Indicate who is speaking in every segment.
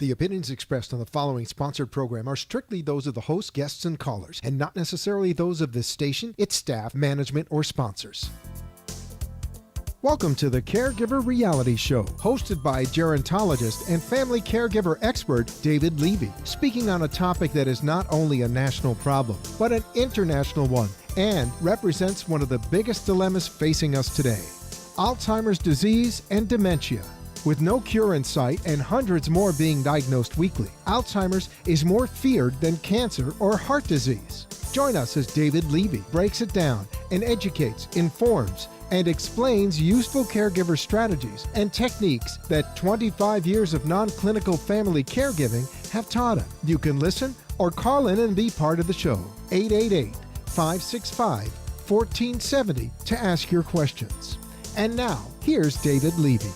Speaker 1: The opinions expressed on the following sponsored program are strictly those of the host, guests, and callers, and not necessarily those of this station, its staff, management, or sponsors. Welcome to the CareGiver Reality Show, hosted by gerontologist and family caregiver expert David Levy, speaking on a topic that is not only a national problem, but an international one, and represents one of the biggest dilemmas facing us today: Alzheimer's disease and dementia. With no cure in sight and hundreds more being diagnosed weekly, Alzheimer's is more feared than cancer or heart disease. Join us as David Levy breaks it down and educates, informs, and explains useful caregiver strategies and techniques that 25 years of non-clinical family caregiving have taught him. You can listen or call in and be part of the show. 888-565-1470 to ask your questions. And now, here's David Levy.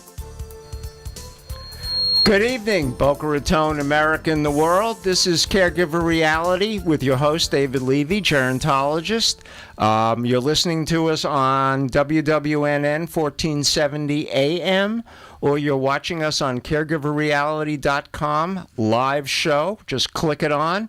Speaker 2: Good evening, Boca Raton, America, and the world. This is Caregiver Reality with your host, David Levy, gerontologist. You're listening to us on WWNN 1470 AM, or you're watching us on caregiverreality.com live show. Just click it on.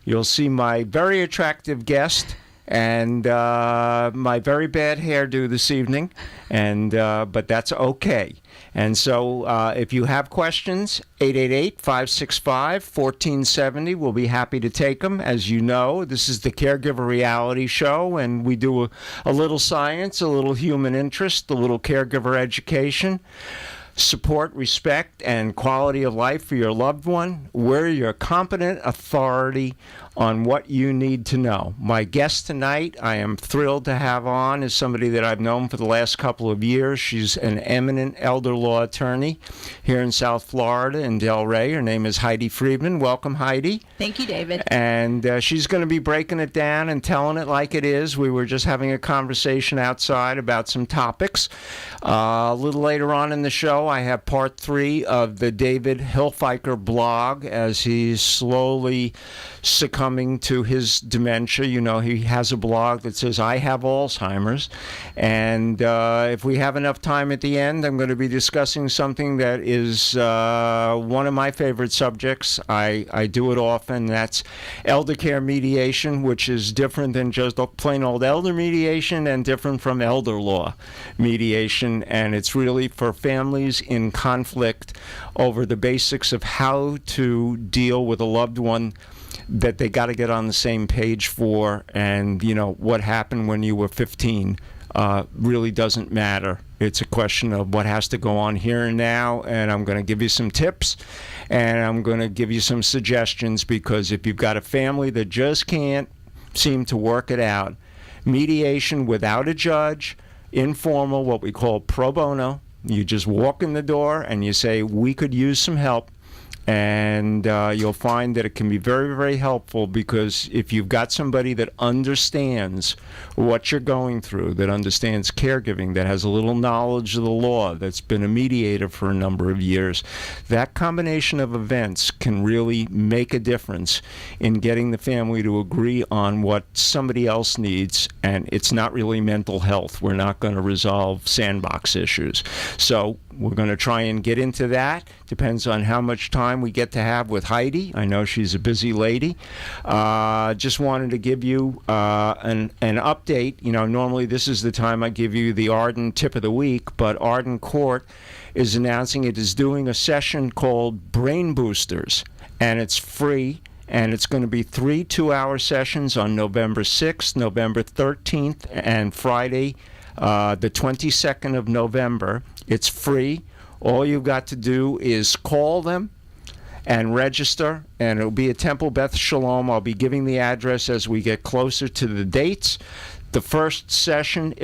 Speaker 2: You'll see my very attractive guest and my very bad hairdo this evening, but that's okay. And so if you have questions, 888-565-1470. We'll be happy to take them. As you know, this is the Caregiver Reality Show, and we do a little science, a little human interest, a little caregiver education, support, respect, and quality of life for your loved one. We're your competent authority on what you need to know. My guest tonight, I am thrilled to have on, is somebody that I've known for the last couple of years. She's an eminent elder law attorney here in South Florida in Delray. Her name is Heidi Friedman. Welcome, Heidi.
Speaker 3: Thank you, David.
Speaker 2: And she's going to be breaking it down and telling it like it is. We were just having a conversation outside about some topics. A little later on in the show, I have part 3 of the David Hilfiker blog as he's slowly succumbing to his dementia. You know, he has a blog that says, I have Alzheimer's. And if we have enough time at the end, I'm going to be discussing something that is one of my favorite subjects. I do it often. That's Elder Care Mediation, which is different than just plain old elder mediation and different from elder law mediation. And it's really for families in conflict over the basics of how to deal with a loved one that they got to get on the same page for. And, you know, what happened when you were 15 really doesn't matter. It's a question of what has to go on here and now, and I'm going to give you some tips, and I'm going to give you some suggestions, because if you've got a family that just can't seem to work it out, mediation without a judge, informal, what we call pro bono, you just walk in the door and you say, we could use some help. And you'll find that it can be very, very helpful, because if you've got somebody that understands what you're going through, that understands caregiving, that has a little knowledge of the law, that's been a mediator for a number of years, that combination of events can really make a difference in getting the family to agree on what somebody else needs. And it's not really mental health. We're not going to resolve sandbox issues. So we're going to try and get into that. Depends on how much time we get to have with Heidi. I know she's a busy lady. Just wanted to give you an update. You know, normally this is the time I give you the Arden tip of the week, but Arden Court is announcing it is doing a session called Brain Boosters, and it's free. And it's going to be 3 2-hour sessions on November 6th, November 13th, and Friday, the 22nd of November. It's free. All you've got to do is call them and register, and it'll be at Temple Beth Shalom. I'll be giving the address as we get closer to the dates. The first session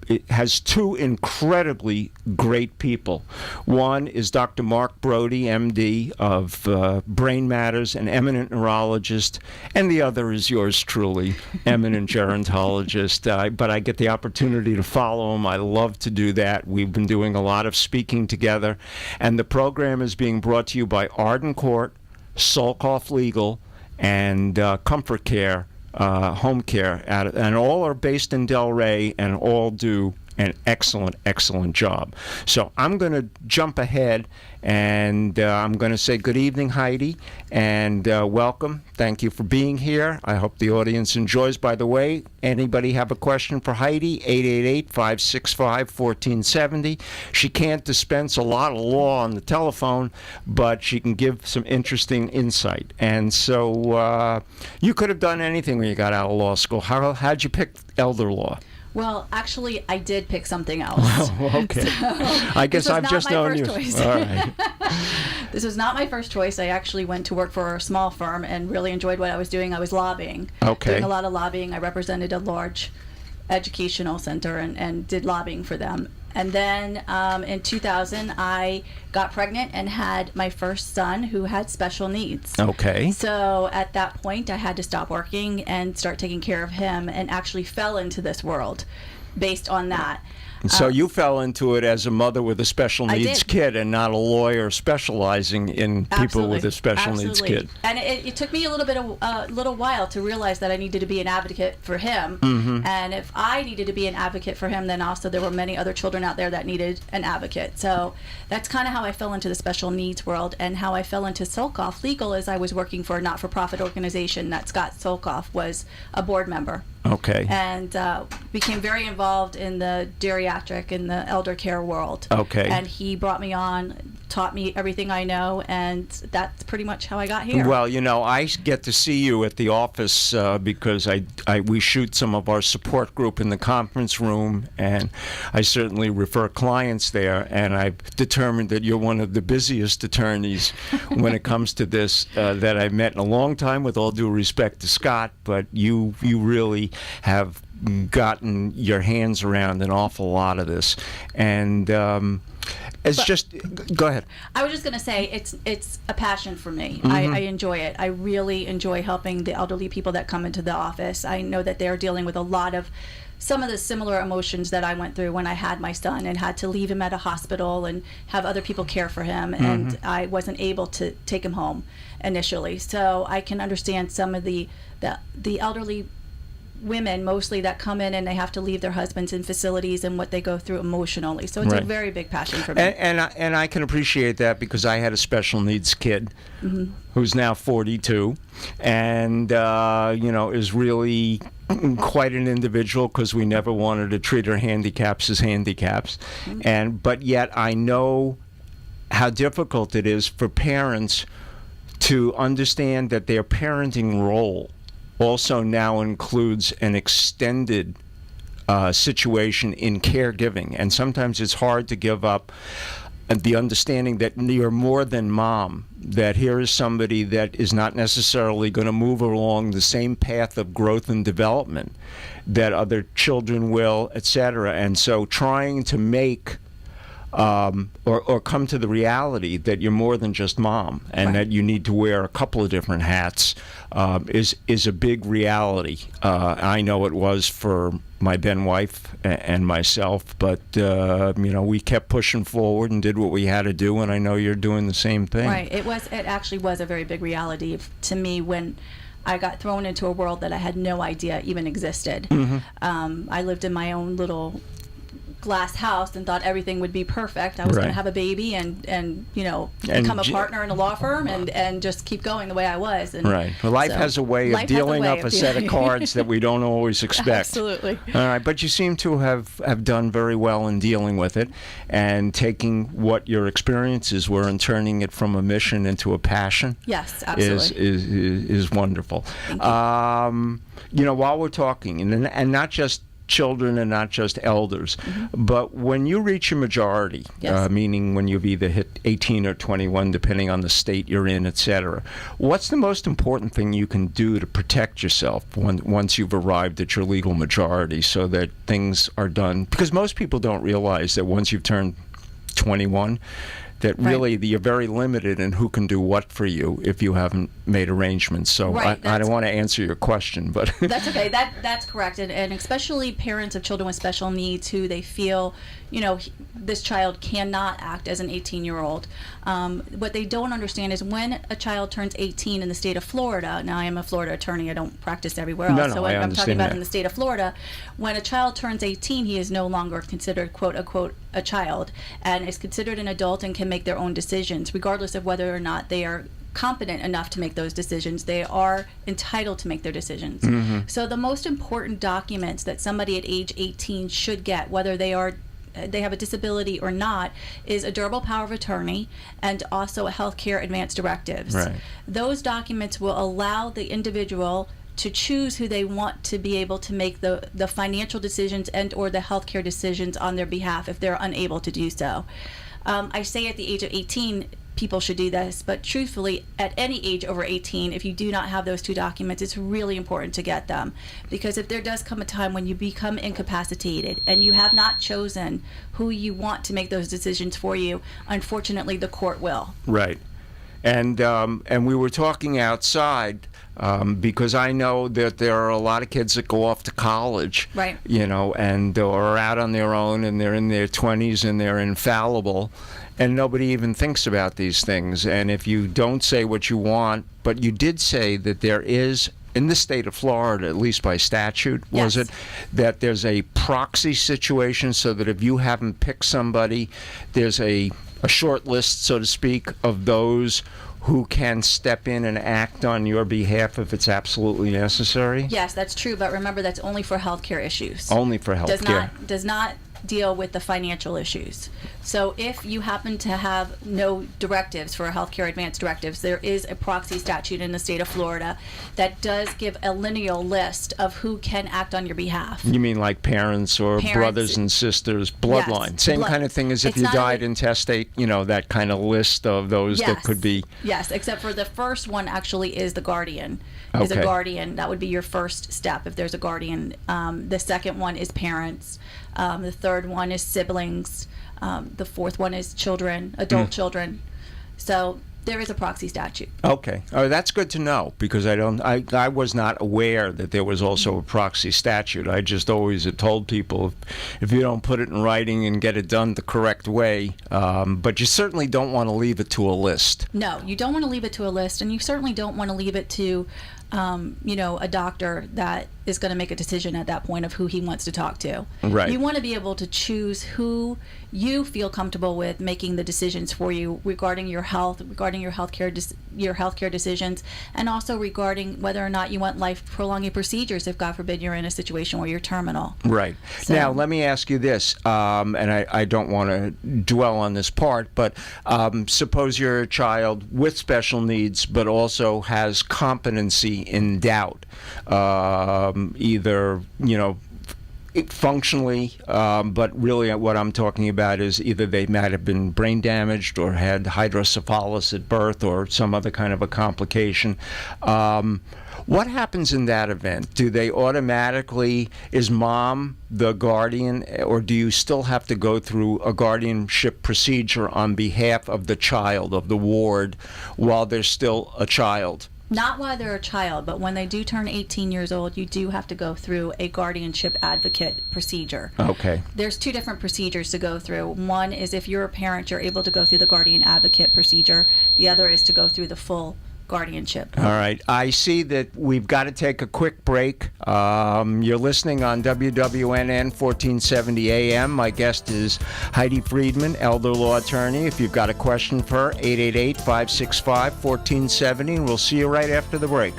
Speaker 2: it has 2 incredibly great people. One is Dr. Mark Brody, MD of Brain Matters, an eminent neurologist, and the other is yours truly, eminent gerontologist. But I get the opportunity to follow him. I love to do that. We've been doing a lot of speaking together, and the program is being brought to you by Arden Court, Solkoff Legal, and Comfort Care. Home care, and all are based in Delray, and all do an excellent, excellent job. So I'm going to jump ahead, and I'm going to say good evening, Heidi, and welcome. Thank you for being here. I hope the audience enjoys. By the way, anybody have a question for Heidi? 888-565-1470. She can't dispense a lot of law on the telephone, but she can give some interesting insight. And so you could have done anything when you got out of law school. How'd you pick elder law?
Speaker 3: Well, actually, I did pick something else.
Speaker 2: Oh, okay.
Speaker 3: So,
Speaker 2: I guess I've just known you.
Speaker 3: Choice.
Speaker 2: All right.
Speaker 3: This was not my first choice. I actually went to work for a small firm and really enjoyed what I was doing. I was lobbying.
Speaker 2: Okay.
Speaker 3: Doing a lot of lobbying. I represented a large educational center and did lobbying for them. And then in 2000, I got pregnant and had my first son who had special needs.
Speaker 2: Okay.
Speaker 3: So at that point, I had to stop working and start taking care of him, and actually fell into this world based on that.
Speaker 2: So you fell into it as a mother with a special needs kid, and not a lawyer specializing in people with a special needs kid.
Speaker 3: And it took me a little while to realize that I needed to be an advocate for him.
Speaker 2: Mm-hmm.
Speaker 3: And if I needed to be an advocate for him, then also there were many other children out there that needed an advocate. So that's kind of how I fell into the special needs world, and how I fell into Solkoff Legal is I was working for a not-for-profit organization that Scott Solkoff was a board member.
Speaker 2: Okay.
Speaker 3: And became very involved in the geriatric and the elder care world.
Speaker 2: Okay.
Speaker 3: And he brought me on, taught me everything I know, and that's pretty much how I got here.
Speaker 2: Well, you know, I get to see you at the office because we shoot some of our support group in the conference room, and I certainly refer clients there, and I've determined that you're one of the busiest attorneys when it comes to this that I've met in a long time, with all due respect to Scott, but you really have gotten your hands around an awful lot of this, and go ahead.
Speaker 3: I was just going to say it's a passion for me.
Speaker 2: Mm-hmm.
Speaker 3: I enjoy it. I really enjoy helping the elderly people that come into the office. I know that they're dealing with some of the similar emotions that I went through when I had my son and had to leave him at a hospital and have other people care for him,
Speaker 2: Mm-hmm.
Speaker 3: and I wasn't able to take him home initially. So I can understand some of the elderly women mostly that come in and they have to leave their husbands in facilities and what they go through emotionally. So it's
Speaker 2: Right.
Speaker 3: a very big passion for me.
Speaker 2: And I can appreciate that, because I had a special needs kid
Speaker 3: Mm-hmm.
Speaker 2: who's now 42, and is really quite an individual, because we never wanted to treat her handicaps as handicaps.
Speaker 3: Mm-hmm.
Speaker 2: But yet I know how difficult it is for parents to understand that their parenting role also now includes an extended situation in caregiving. And sometimes it's hard to give up the understanding that you're more than mom, that here is somebody that is not necessarily going to move along the same path of growth and development that other children will, etc. And so trying to make or come to the reality that you're more than just mom, and
Speaker 3: Right.
Speaker 2: that you need to wear a couple of different hats is a big reality. I know it was for my then wife and myself, but we kept pushing forward and did what we had to do, and I know you're doing the same thing.
Speaker 3: Right. It actually was a very big reality to me when I got thrown into a world that I had no idea even existed.
Speaker 2: Mm-hmm.
Speaker 3: I lived in my own little glass house and thought everything would be perfect. I was going
Speaker 2: Right.
Speaker 3: to have a baby and become a partner in a law firm and just keep going the way I was. And
Speaker 2: Right. Well, life
Speaker 3: so,
Speaker 2: has a way of
Speaker 3: life has
Speaker 2: dealing
Speaker 3: way
Speaker 2: up
Speaker 3: of
Speaker 2: a set of
Speaker 3: dealing-
Speaker 2: cards that we don't always expect.
Speaker 3: Absolutely.
Speaker 2: All right, but you seem to have done very well in dealing with it, and taking what your experiences were and turning it from a mission into a passion.
Speaker 3: Yes, absolutely.
Speaker 2: is wonderful.
Speaker 3: Thank you.
Speaker 2: While we're talking, and not just children and not just elders, but when you reach a majority,
Speaker 3: Yes.
Speaker 2: meaning when you've either hit 18 or 21, depending on the state you're in, etc., what's the most important thing you can do to protect yourself once you've arrived at your legal majority, so that things are done? Because most people don't realize that once you've turned 21, that really you're very limited in who can do what for you if you haven't made arrangements. So I don't want to answer your question, but
Speaker 3: that's okay. That's correct, and especially parents of children with special needs who they feel, this child cannot act as an 18-year-old. What they don't understand is when a child turns 18 in the state of Florida. Now, I am a Florida attorney. I don't practice everywhere else. So I'm talking about in the state of Florida. When a child turns 18, he is no longer considered, quote unquote, a child, and is considered an adult and can make their own decisions, regardless of whether or not they are competent enough to make those decisions. They are entitled to make their decisions. So the most important documents that somebody at age 18 should get, whether they have a disability or not, is a durable power of attorney and also a healthcare advance directives.
Speaker 2: Right.
Speaker 3: Those documents will allow the individual to choose who they want to be able to make the financial decisions and or the healthcare decisions on their behalf if they're unable to do so. I say at the age of 18, people should do this, but truthfully, at any age over 18, if you do not have those two documents, it's really important to get them, because if there does come a time when you become incapacitated and you have not chosen who you want to make those decisions for you, unfortunately, the court will.
Speaker 2: Right. And we were talking outside because I know that there are a lot of kids that go off to college,
Speaker 3: right?
Speaker 2: And are out on their own, and they're in their 20s and they're infallible, and nobody even thinks about these things. And if you don't say what you want, but you did say that there is, in the state of Florida, at least by statute, was it, that there's a proxy situation, so that if you haven't picked somebody, there's a short list, so to speak, of those who can step in and act on your behalf if it's absolutely necessary?
Speaker 3: Yes, that's true, but remember, that's only for healthcare issues.
Speaker 2: Only for healthcare.
Speaker 3: Does not deal with the financial issues. So if you happen to have no directives for healthcare advance directives, there is a proxy statute in the state of Florida that does give a lineal list of who can act on your behalf.
Speaker 2: You mean like parents or brothers and sisters, bloodline? Yes, Same kind of thing as if you died intestate, that kind of list of those that could be.
Speaker 3: Yes, except for the first one actually is the guardian. Is a guardian. That would be your first step if there's a guardian. The second one is parents. The third one is siblings. The fourth one is children, adult children. So there is a proxy statute.
Speaker 2: Okay. Oh, that's good to know, because I was not aware that there was also a proxy statute. I just always had told people, if you don't put it in writing and get it done the correct way, but you certainly don't want to leave it to a list.
Speaker 3: No, you don't want to leave it to a list, and you certainly don't want to leave it to a doctor that is going to make a decision at that point of who he wants to talk to.
Speaker 2: Right.
Speaker 3: You want to be able to choose who you feel comfortable with making the decisions for you regarding your health, regarding your healthcare decisions, and also regarding whether or not you want life-prolonging procedures if, God forbid, you're in a situation where you're terminal.
Speaker 2: Right. So, now, let me ask you this, and I don't want to dwell on this part, but suppose you're a child with special needs but also has competency in doubt, either, functionally, but really what I'm talking about is either they might have been brain damaged or had hydrocephalus at birth or some other kind of a complication. What happens in that event? Do they automatically, is mom the guardian, or do you still have to go through a guardianship procedure on behalf of the child, of the ward, while they're still a child?
Speaker 3: Not while they're a child, but when they do turn 18 years old, you do have to go through a guardianship advocate procedure.
Speaker 2: Okay.
Speaker 3: There's two different procedures to go through. One is if you're a parent, you're able to go through the guardian advocate procedure. The other is to go through the full guardianship.
Speaker 2: All right. I see that we've got to take a quick break. You're listening on WWNN 1470 AM. My guest is Heidi Friedman, Elder Law Attorney. If you've got a question for her, 888-565-1470, and we'll see you right after the break.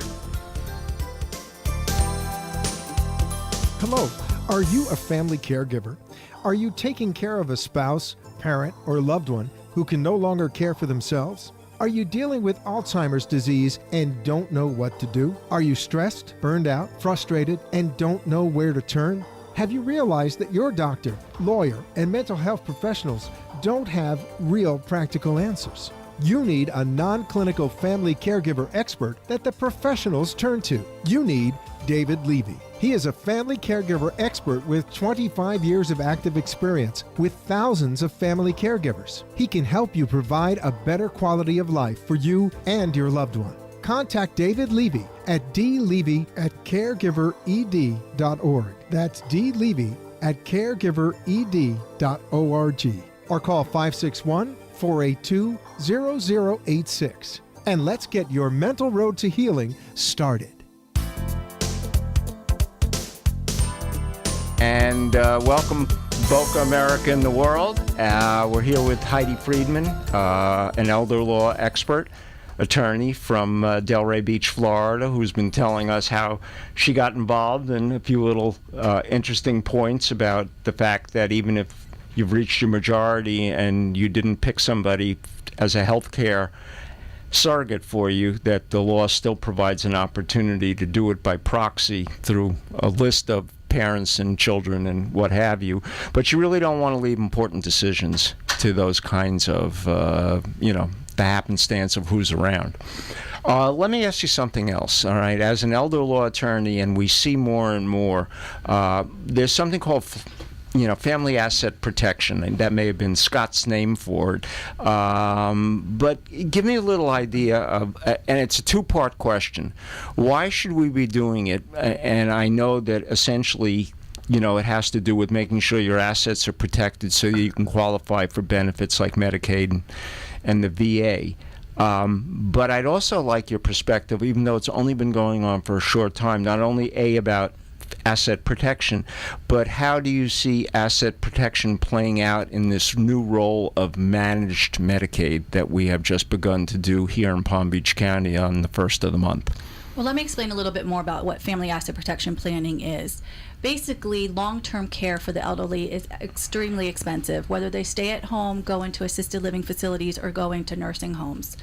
Speaker 1: Hello. Are you a family caregiver? Are you taking care of a spouse, parent, or loved one who can no longer care for themselves? Are you dealing with Alzheimer's disease and don't know what to do? Are you stressed, burned out, frustrated, and don't know where to turn? Have you realized that your doctor, lawyer, and mental health professionals don't have real practical answers? You need a non-clinical family caregiver expert that the professionals turn to. You need David Levy. He is a family caregiver expert with 25 years of active experience with thousands of family caregivers. He can help you provide a better quality of life for you and your loved one. Contact David Levy at dlevy@caregivered.org. That's dlevy@caregivered.org. Or call 561-482-0086. And let's get your mental road to healing started.
Speaker 2: And welcome, Boca America in the world. We're here with Heidi Friedman, an elder law expert, attorney from Delray Beach, Florida, who's been telling us how she got involved and a few little interesting points about the fact that even if you've reached your majority and you didn't pick somebody as a health care surrogate for you, that the law still provides an opportunity to do it by proxy through a list of parents and children and what have you. But you really don't want to leave important decisions to those kinds of, the happenstance of who's around. Let me ask you something else, all right? As an elder law attorney, and we see more and more, there's something called family asset protection, and that may have been Scott's name for it. But give me a little idea of, and it's a two-part question. Why should we be doing it? And I know that essentially, it has to do with making sure your assets are protected so that you can qualify for benefits like Medicaid and the VA. But I'd also like your perspective, even though it's only been going on for a short time, not only about asset protection, but how do you see asset protection playing out in this new role of managed Medicaid that we have just begun to do here in Palm Beach County on the first of the month?
Speaker 3: Well, let me explain a little bit more about what family asset protection planning is. Basically, long-term care for the elderly is extremely expensive, whether they stay at home, go into assisted living facilities, or go into nursing homes.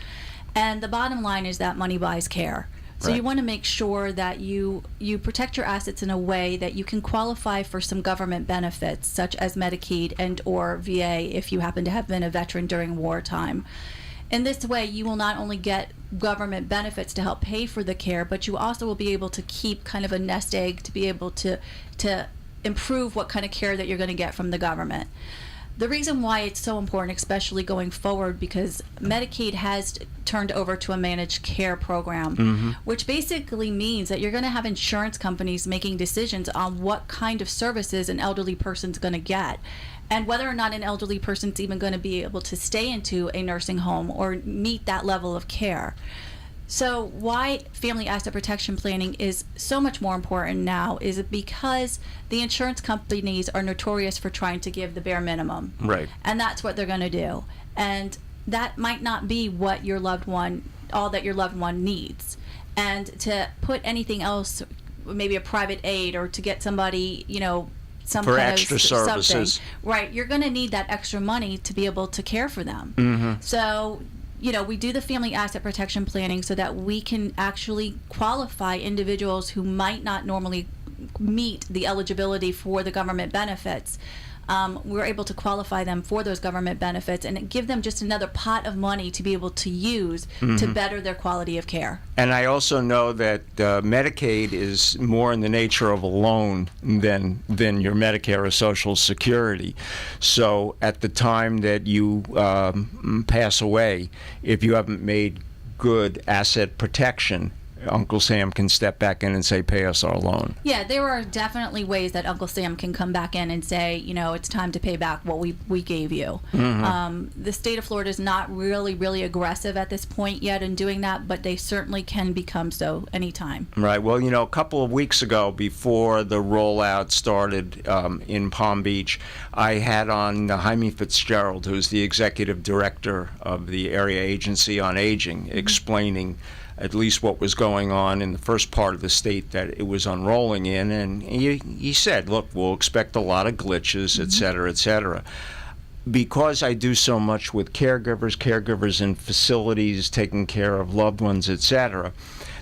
Speaker 3: And the bottom line is that money buys care. So
Speaker 2: Right.
Speaker 3: You want to make sure that you protect your assets in a way that you can qualify for some government benefits, such as Medicaid and or VA if you happen to have been a veteran during wartime. In this way, you will not only get government benefits to help pay for the care, but you also will be able to keep kind of a nest egg to be able to improve what kind of care that you're going to get from the government. The reason why it's so important, especially going forward, because Medicaid has turned over to a managed care program, which basically means that you're going to have insurance companies making decisions on what kind of services an elderly person's going to get, and whether or not an elderly person's even going to be able to stay into a nursing home or meet that level of care. So why family asset protection planning is so much more important now is because the insurance companies are notorious for trying to give the bare minimum.
Speaker 2: Right.
Speaker 3: And that's what they're going to do. And that might not be what your loved one, all that your loved one needs. And to put anything else, maybe a private aid or to get somebody, some
Speaker 2: for
Speaker 3: kind
Speaker 2: extra
Speaker 3: of
Speaker 2: services.
Speaker 3: Something, right, you're going to need that extra money to be able to care for them. So we do the family asset protection planning so that we can actually qualify individuals who might not normally meet the eligibility for the government benefits. We're able to qualify them for those government benefits and give them just another pot of money to be able to use to better their quality of care.
Speaker 2: And I also know that Medicaid is more in the nature of a loan than your Medicare or Social Security. So at the time that you pass away, if you haven't made good asset protection, Uncle Sam can step back in and say, pay us our loan.
Speaker 3: Yeah, there are definitely ways that Uncle Sam can come back in and say, it's time to pay back what we gave you. The state of Florida is not really aggressive at this point yet in doing that, but they certainly can become so anytime.
Speaker 2: Right. Well, a couple of weeks ago, before the rollout started in Palm Beach, I had on Jaime Fitzgerald, who's the executive director of the Area Agency on Aging, explaining at least what was going on in the first part of the state that it was unrolling in. And he said, look, we'll expect a lot of glitches, et cetera, et cetera. Because I do so much with caregivers in facilities, taking care of loved ones, et cetera,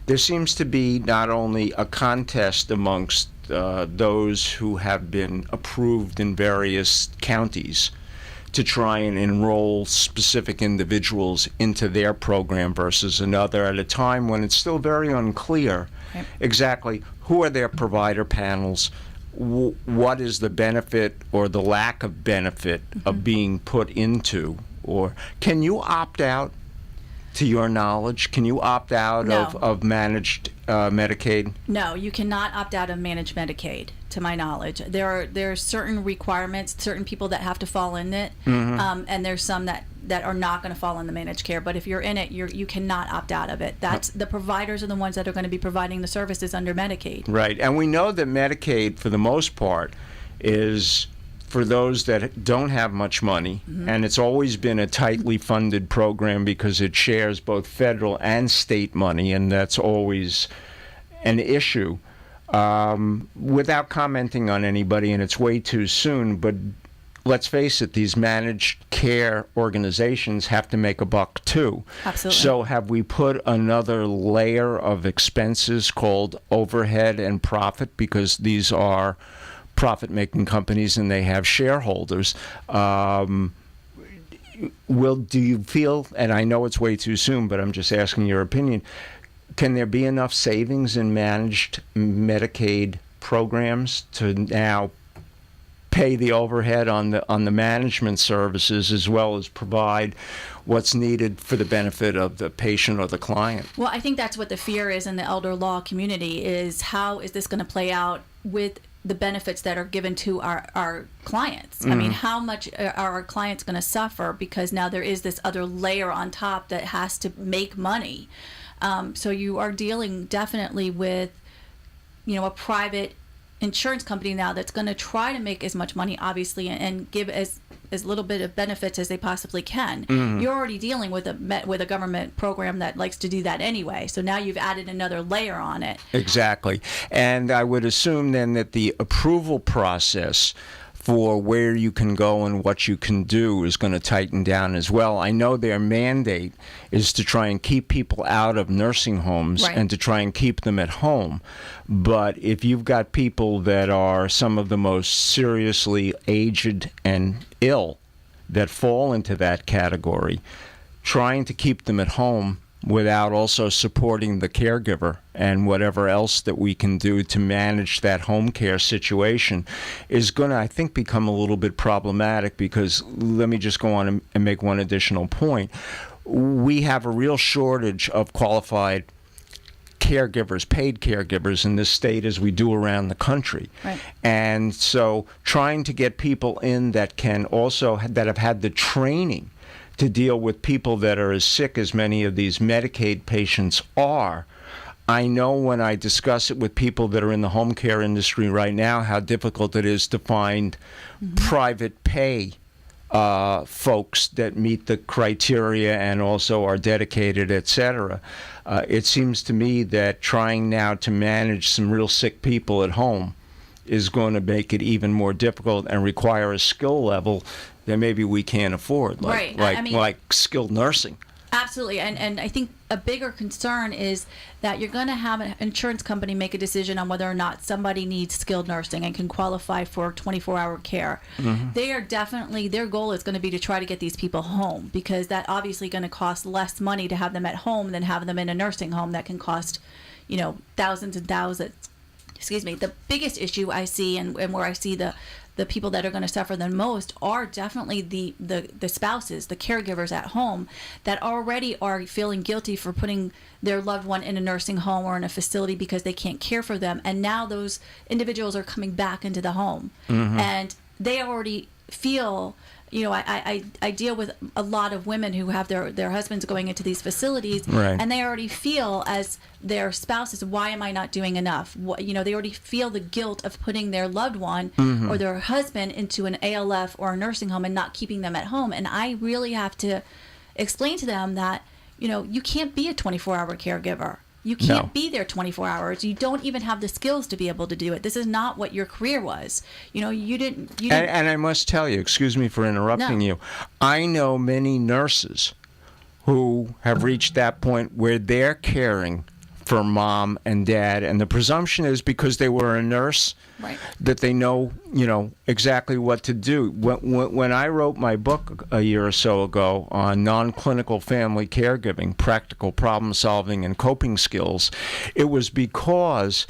Speaker 2: there seems to be not only a contest amongst those who have been approved in various counties to try and enroll specific individuals into their program versus another at a time when it's still very unclear exactly who are their provider panels, what is the benefit or the lack of benefit of being put into, or can you opt out, to your knowledge? Can you opt out of managed Medicaid?
Speaker 3: No, you cannot opt out of managed Medicaid, to my knowledge. There are certain requirements, certain people that have to fall in it, and there's some that are not going to fall in the managed care. But if you're in it, you cannot opt out of it. That's the providers are the ones that are going to be providing the services under Medicaid.
Speaker 2: Right, and we know that Medicaid, for the most part, is for those that don't have much money, and it's always been a tightly funded program because it shares both federal and state money, and that's always an issue. Without commenting on anybody, and it's way too soon, but let's face it, these managed care organizations have to make a buck too.
Speaker 3: Absolutely.
Speaker 2: So have we put another layer of expenses called overhead and profit, because these are profit-making companies and they have shareholders? Do you feel, and I know it's way too soon, but I'm just asking your opinion, can there be enough savings in managed Medicaid programs to now pay the overhead on the management services as well as provide what's needed for the benefit of the patient or the client?
Speaker 3: Well, I think that's what the fear is in the elder law community, is how is this going to play out with the benefits that are given to our clients. I mean, how much are our clients going to suffer because now there is this other layer on top that has to make money. So you are dealing definitely with, a private insurance company now that's going to try to make as much money, obviously, and give as little bit of benefits as they possibly can. You're already dealing with a government program that likes to do that anyway. So now you've added another layer on it.
Speaker 2: Exactly. And I would assume then that the approval process for where you can go and what you can do is going to tighten down as well. I know their mandate is to try and keep people out of nursing homes and to try and keep them at home. But if you've got people that are some of the most seriously aged and ill that fall into that category, trying to keep them at home without also supporting the caregiver and whatever else that we can do to manage that home care situation is going to, I think, become a little bit problematic, because let me just go on and make one additional point. We have a real shortage of qualified caregivers, paid caregivers in this state, as we do around the country.
Speaker 3: Right.
Speaker 2: And so trying to get people in that can also, that have had the training to deal with people that are as sick as many of these Medicaid patients are. I know when I discuss it with people that are in the home care industry right now how difficult it is to find private pay folks that meet the criteria and also are dedicated, etc. It seems to me that trying now to manage some real sick people at home is going to make it even more difficult and require a skill level that maybe we can't afford, like skilled nursing.
Speaker 3: Absolutely, and I think a bigger concern is that you're going to have an insurance company make a decision on whether or not somebody needs skilled nursing and can qualify for 24-hour care. They are definitely, their goal is going to be to try to get these people home, because that obviously going to cost less money to have them at home than have them in a nursing home that can cost, thousands and thousands. Excuse me. The biggest issue I see, and where I see the people that are going to suffer the most, are definitely the spouses, the caregivers at home that already are feeling guilty for putting their loved one in a nursing home or in a facility because they can't care for them. And now those individuals are coming back into the home, and they already feel, I deal with a lot of women who have their husbands going into these facilities, and they already feel as their spouses, why am I not doing enough? They already feel the guilt of putting their loved one or their husband into an ALF or a nursing home and not keeping them at home. And I really have to explain to them that, you can't be a 24-hour caregiver. You can't be there 24 hours. You don't even have the skills to be able to do it. This is not what your career was. You didn't.
Speaker 2: And I must tell you, excuse me for interrupting you, I know many nurses who have reached that point where they're caring for mom and dad, and the presumption is because they were a nurse,
Speaker 3: Right.
Speaker 2: that they know, exactly what to do. When I wrote my book a year or so ago on non-clinical family caregiving, practical problem solving and coping skills, it was because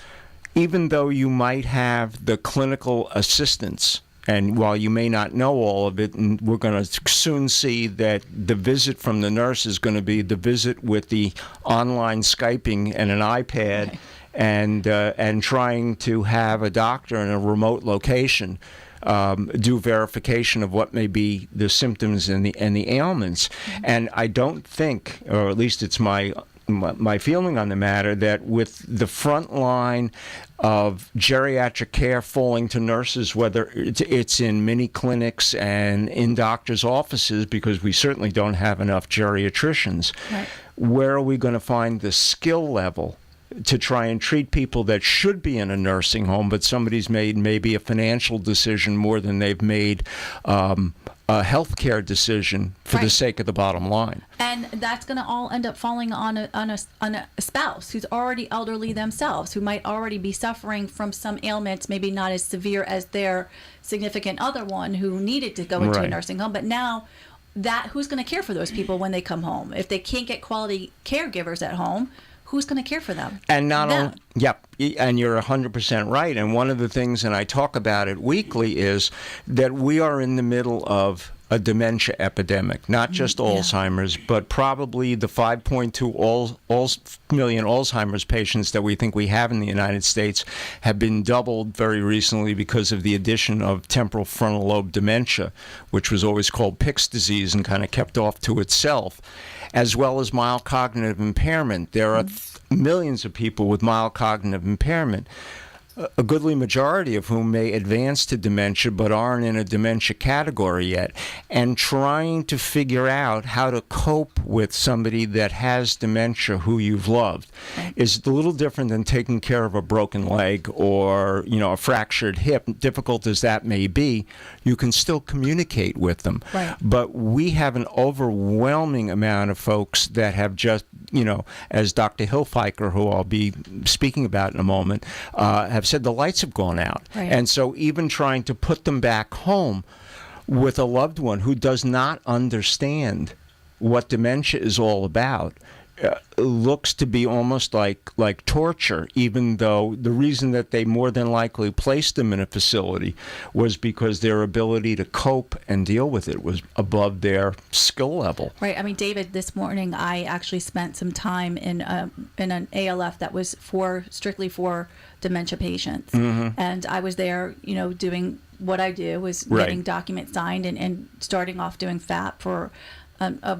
Speaker 2: even though you might have the clinical assistance, and while you may not know all of it, and we're going to soon see that the visit from the nurse is going to be the visit with the online Skyping and an iPad,
Speaker 3: Right.
Speaker 2: and trying to have a doctor in a remote location do verification of what may be the symptoms and the ailments. Mm-hmm. And I don't think, or at least it's my feeling on the matter, that with the front line of geriatric care falling to nurses, whether it's in mini clinics and in doctors' offices, because we certainly don't have enough geriatricians,
Speaker 3: Right.
Speaker 2: where are we going to find the skill level to try and treat people that should be in a nursing home, but somebody's made maybe a financial decision more than they've made a healthcare decision for the
Speaker 3: Right.
Speaker 2: sake of the bottom line.
Speaker 3: And that's going to all end up falling on a spouse who's already elderly themselves, who might already be suffering from some ailments, maybe not as severe as their significant other one who needed to go into a
Speaker 2: Right.
Speaker 3: nursing home. But now, who's going to care for those people when they come home? If they can't get quality caregivers at home, who's going to care for them?
Speaker 2: And not
Speaker 3: Them.
Speaker 2: only, yep, and you're 100% right. And one of the things, and I talk about it weekly, is that we are in the middle of a dementia epidemic, not just Alzheimer's, but probably the 5.2 million Alzheimer's patients that we think we have in the United States have been doubled very recently because of the addition of temporal frontal lobe dementia, which was always called Pick's disease and kind of kept off to itself, as well as mild cognitive impairment. There are millions of people with mild cognitive impairment, a goodly majority of whom may advance to dementia but aren't in a dementia category yet, and trying to figure out how to cope with somebody that has dementia who you've loved is a little different than taking care of a broken leg or, a fractured hip. Difficult as that may be, you can still communicate with them.
Speaker 3: Right.
Speaker 2: But we have an overwhelming amount of folks that have just, as Dr. Hilfiker, who I'll be speaking about in a moment, have said the lights have gone out.
Speaker 3: Right.
Speaker 2: And so even trying to put them back home with a loved one who does not understand what dementia is all about looks to be almost like torture, even though the reason that they more than likely placed them in a facility was because their ability to cope and deal with it was above their skill level.
Speaker 3: Right. I mean, David, this morning I actually spent some time in an ALF that was strictly for dementia patients. Mm-hmm. And I was there, doing what I do, was getting documents signed and starting off doing FAP for a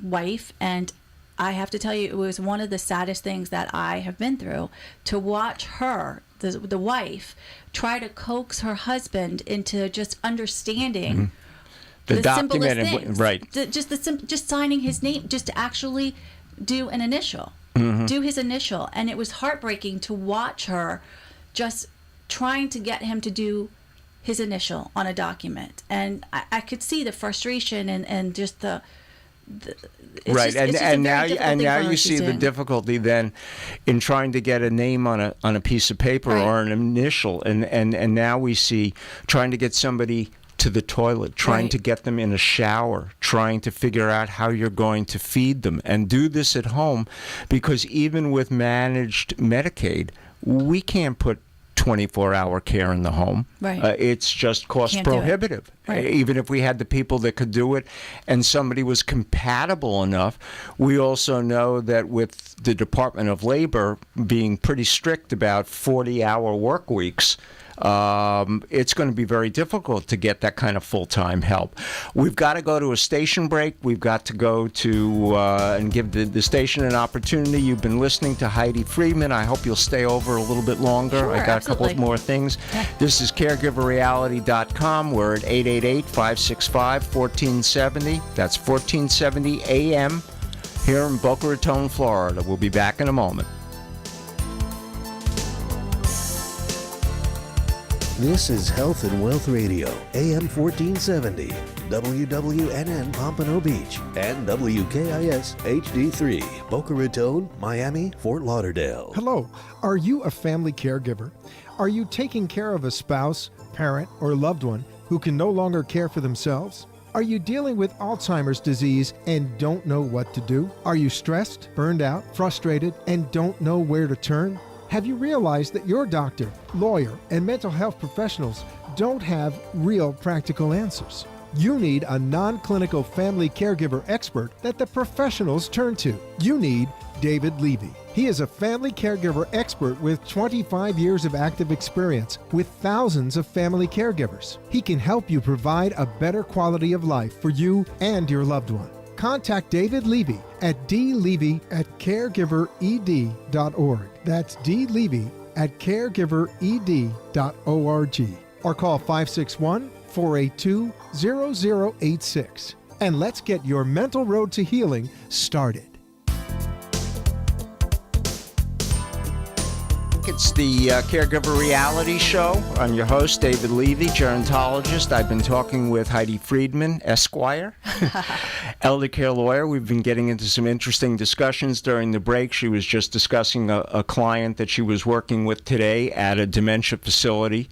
Speaker 3: wife. And I have to tell you, it was one of the saddest things that I have been through, to watch her, the wife, try to coax her husband into just understanding the simplest things.
Speaker 2: Right.
Speaker 3: Just signing his name, just to actually do an initial, do his initial. And it was heartbreaking to watch her just trying to get him to do his initial on a document. And I could see the frustration and just the
Speaker 2: right, and now you see the difficulty then in trying to get a name on a piece of paper or an initial, and now we see trying to get somebody to the toilet, trying to get them in a shower, trying to figure out how you're going to feed them, and do this at home, because even with managed Medicaid, we can't put 24-hour care in the home.
Speaker 3: Right.
Speaker 2: It's just cost prohibitive.
Speaker 3: Right.
Speaker 2: Even if we had the people that could do it and somebody was compatible enough. We also know that with the Department of Labor being pretty strict about 40-hour work weeks, it's going to be very difficult to get that kind of full-time help. We've got to go to a station break. We've got to go to and give the station an opportunity. You've been listening to Heidi Friedman. I hope you'll stay over a little bit longer.
Speaker 3: Sure,
Speaker 2: I got a couple of more things. Yeah. This is CareGiverReality.com. We're at 888-565-1470. That's 1470 AM here in Boca Raton, Florida. We'll be back in a moment.
Speaker 4: This is Health and Wealth Radio, AM 1470, WWNN Pompano Beach, and WKIS HD3, Boca Raton, Miami, Fort Lauderdale.
Speaker 1: Hello, are you a family caregiver? Are you taking care of a spouse, parent, or loved one who can no longer care for themselves? Are you dealing with Alzheimer's disease and don't know what to do? Are you stressed, burned out, frustrated, and don't know where to turn? Have you realized that your doctor, lawyer, and mental health professionals don't have real practical answers? You need a non-clinical family caregiver expert that the professionals turn to. You need David Levy. He is a family caregiver expert with 25 years of active experience with thousands of family caregivers. He can help you provide a better quality of life for you and your loved one. Contact David Levy at dlevy@caregivered.org. That's dlevy@caregivered.org. Or call 561-482-0086. And let's get your mental road to healing started.
Speaker 2: It's the CareGiver Reality Show. I'm your host, David Levy, gerontologist. I've been talking with Heidi Friedman, Esquire, Elder Care lawyer. We've been getting into some interesting discussions during the break. She was just discussing a client that she was working with today at a dementia facility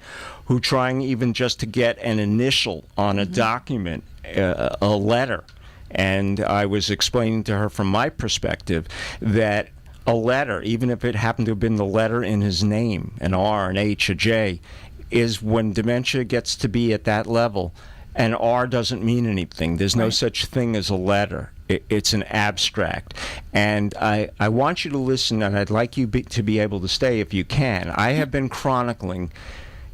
Speaker 2: who trying even just to get an initial on a document, a letter. And I was explaining to her from my perspective that a letter, even if it happened to have been the letter in his name, an R, an H, a J, is when dementia gets to be at that level, an R doesn't mean anything. There's no such thing as a letter. It's an abstract. And I want you to listen, and I'd like you to be able to stay if you can. I have been chronicling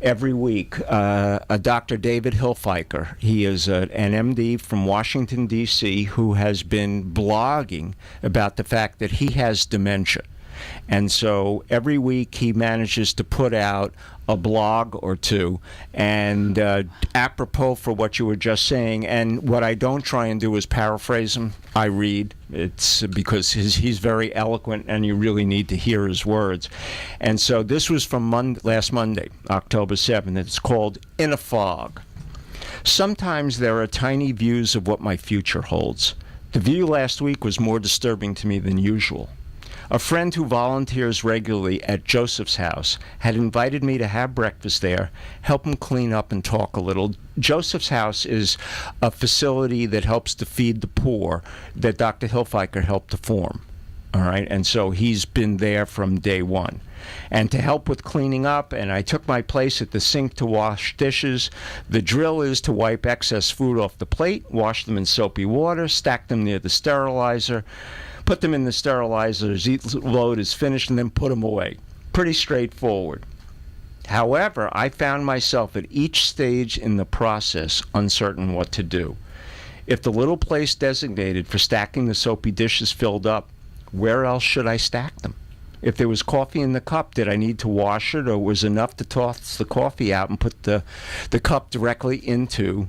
Speaker 2: every week a Dr. David Hilfiker. He is an MD from Washington, D.C., who has been blogging about the fact that he has dementia. And so every week he manages to put out a blog or two, and apropos for what you were just saying, and what I don't try and do is paraphrase him. I read. It's because he's very eloquent, and you really need to hear his words. And so this was from last Monday, October 7th. It's called In a Fog. Sometimes there are tiny views of what my future holds. The view last week was more disturbing to me than usual. A friend who volunteers regularly at Joseph's house had invited me to have breakfast there, help him clean up and talk a little. Joseph's house is a facility that helps to feed the poor that Dr. Hilfiker helped to form. All right, and so he's been there from day one. And to help with cleaning up, and I took my place at the sink to wash dishes. The drill is to wipe excess food off the plate, wash them in soapy water, stack them near the sterilizer, put them in the sterilizer as each load is finished, and then put them away. Pretty straightforward. However, I found myself at each stage in the process uncertain what to do. If the little place designated for stacking the soapy dishes filled up, where else should I stack them? If there was coffee in the cup, did I need to wash it, or was enough to toss the coffee out and put the cup directly into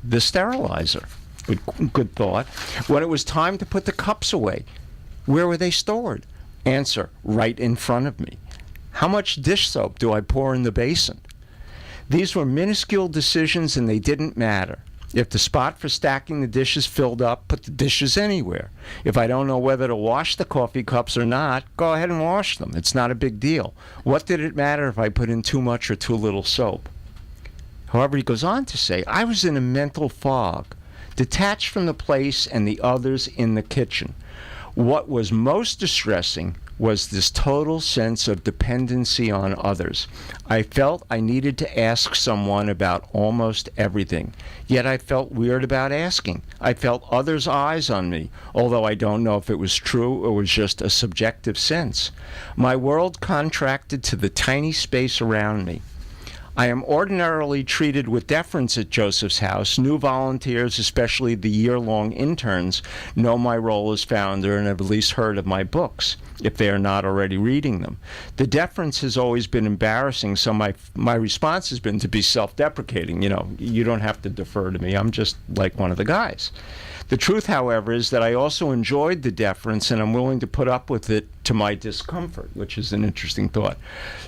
Speaker 2: the sterilizer? Good thought. When it was time to put the cups away, where were they stored? Answer, right in front of me. How much dish soap do I pour in the basin? These were minuscule decisions, and they didn't matter. If the spot for stacking the dishes filled up, put the dishes anywhere. If I don't know whether to wash the coffee cups or not, go ahead and wash them. It's not a big deal. What did it matter if I put in too much or too little soap? However, he goes on to say, I was in a mental fog, detached from the place and the others in the kitchen. What was most distressing was this total sense of dependency on others. I felt I needed to ask someone about almost everything, yet I felt weird about asking. I felt others' eyes on me, although I don't know if it was true or was just a subjective sense. My world contracted to the tiny space around me. I am ordinarily treated with deference at Joseph's house. New volunteers, especially the year-long interns, know my role as founder and have at least heard of my books, if they are not already reading them. The deference has always been embarrassing, so my response has been to be self-deprecating. You know, you don't have to defer to me. I'm just like one of the guys. The truth, however, is that I also enjoyed the deference, and I'm willing to put up with it to my discomfort, which is an interesting thought.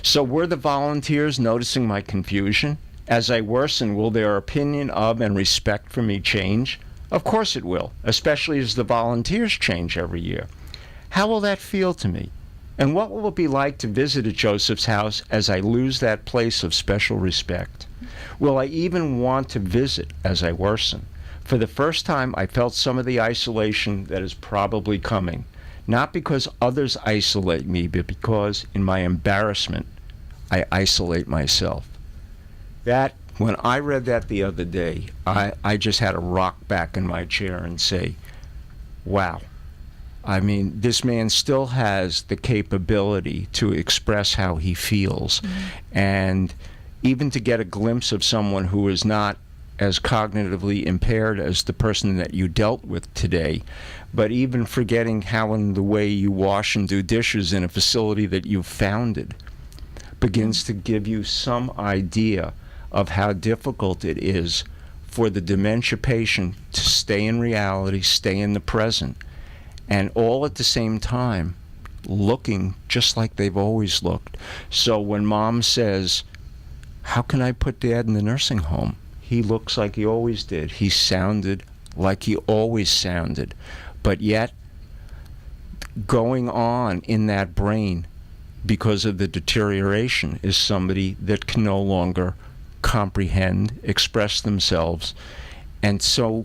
Speaker 2: So were the volunteers noticing my confusion? As I worsen, will their opinion of and respect for me change? Of course it will, especially as the volunteers change every year. How will that feel to me? And what will it be like to visit at Joseph's house as I lose that place of special respect? Will I even want to visit as I worsen? For the first time, I felt some of the isolation that is probably coming. Not because others isolate me, but because, in my embarrassment, I isolate myself. That, when I read that the other day, I just had to rock back in my chair and say, wow. I mean, this man still has the capability to express how he feels. And even to get a glimpse of someone who is not as cognitively impaired as the person that you dealt with today, but even forgetting how in the way you wash and do dishes in a facility that you've founded begins to give you some idea of how difficult it is for the dementia patient to stay in reality, stay in the present, and all at the same time looking just like they've always looked. So when Mom says, how can I put Dad in the nursing home? He looks like he always did. He sounded like he always sounded. But yet, going on in that brain because of the deterioration is somebody that can no longer comprehend, express themselves. And so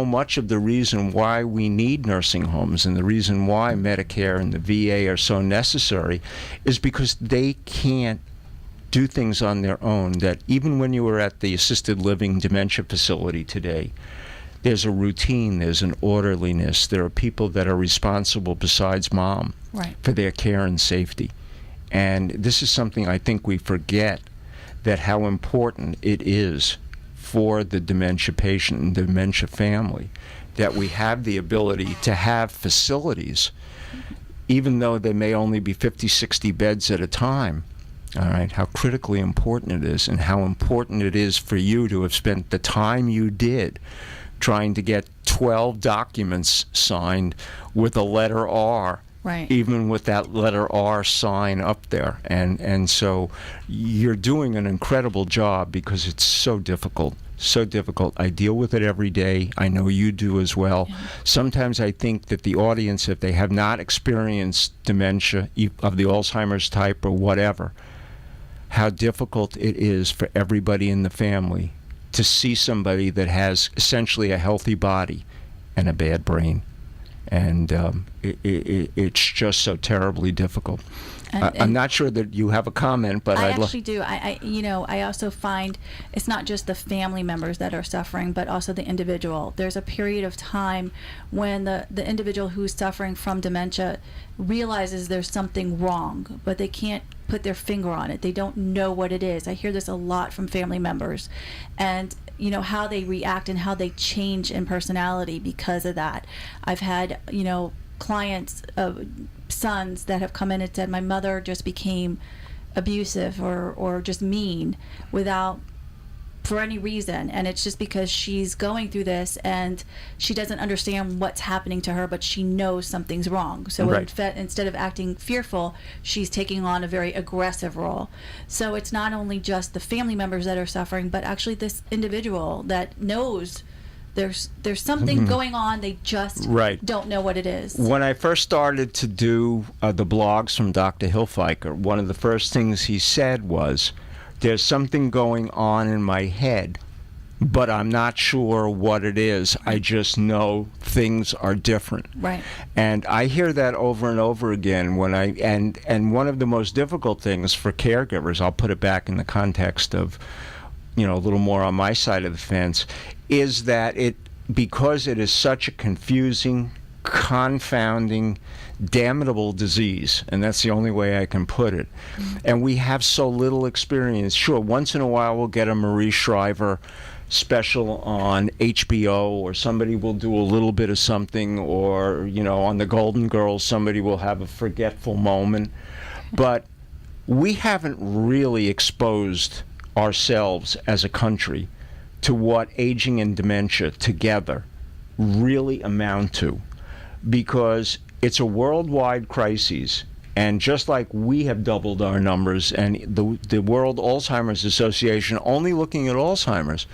Speaker 2: much of the reason why we need nursing homes and the reason why Medicare and the VA are so necessary is because they can't do things on their own. That even when you were at the assisted living dementia facility today, there's a routine, there's an orderliness, there are people that are responsible besides Mom for their care and safety. And this is something I think we forget, that how important it is for the dementia patient and dementia family that we have the ability to have facilities, even though they may only be 50, 60 beds at a time. All right, how critically important it is, and how important it is for you to have spent the time you did trying to get 12 documents signed with a letter R, even with that letter R sign up there. And so you're doing an incredible job because it's so difficult. So difficult. I deal with it every day. I know you do as well. Sometimes I think that the audience, if they have not experienced dementia of the Alzheimer's type or whatever, how difficult it is for everybody in the family to see somebody that has essentially a healthy body and a bad brain. And it's just so terribly difficult. And I'm not sure that you have a comment, but
Speaker 3: I actually do. I also find it's not just the family members that are suffering, but also the individual. There's a period of time when the individual who's suffering from dementia realizes there's something wrong, but they can't put their finger on it. They don't know what it is. I hear this a lot from family members, and how they react and how they change in personality because of that. I've had clients, sons that have come in and said, my mother just became abusive or just mean for any reason, and it's just because she's going through this and she doesn't understand what's happening to her, but she knows something's wrong. So instead of acting fearful, she's taking on a very aggressive role. So it's not only just the family members that are suffering, but actually this individual that knows there's something going on, they just don't know what it is.
Speaker 2: When I first started to do the blogs from Dr. Hilfiker, one of the first things he said was, there's something going on in my head, but I'm not sure what it is. I just know things are different. And I hear that over and over again and one of the most difficult things for caregivers, I'll put it back in the context of a little more on my side of the fence, is that because it is such a confusing, confounding, damnable disease, and that's the only way I can put it, and we have so little experience. Sure, once in a while we'll get a Marie Shriver special on HBO, or somebody will do a little bit of something, or on the Golden Girls somebody will have a forgetful moment, but we haven't really exposed ourselves as a country to what aging and dementia together really amount to, because it's a worldwide crisis. And just like we have doubled our numbers, and the World Alzheimer's Association, only looking at Alzheimer's,